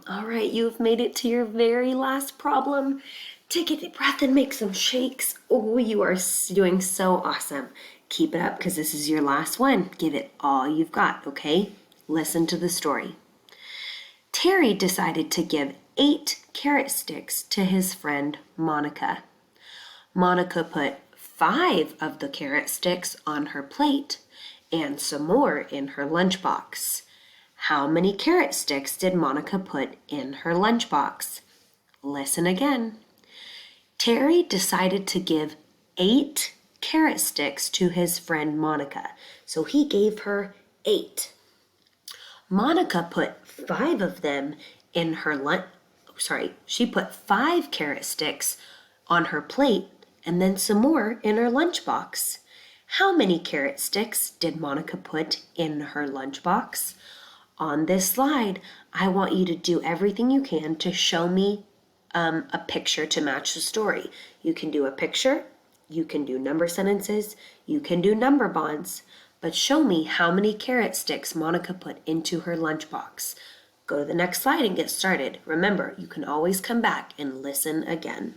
All right, you've made it to your very last problem. Take a deep breath and make some shakes. Oh, you are doing so awesome. Keep it up because this is your last one. Give it all you've got, okay? Listen to the story. Terry decided to give 8 carrot sticks to his friend Monica. Monica put 5 of the carrot sticks on her plate and some more in her lunchbox. How many carrot sticks did Monica put in her lunchbox? Listen again. Terry decided to give 8 carrot sticks to his friend Monica, so he gave her 8. Monica put 5 of them in her she put 5 carrot sticks on her plate and then some more in her lunchbox. How many carrot sticks did Monica put in her lunchbox? On this slide, I want you to do everything you can to show me a picture to match the story. You can do a picture, you can do number sentences, you can do number bonds, but show me how many carrot sticks Monica put into her lunchbox. Go to the next slide and get started. Remember, you can always come back and listen again.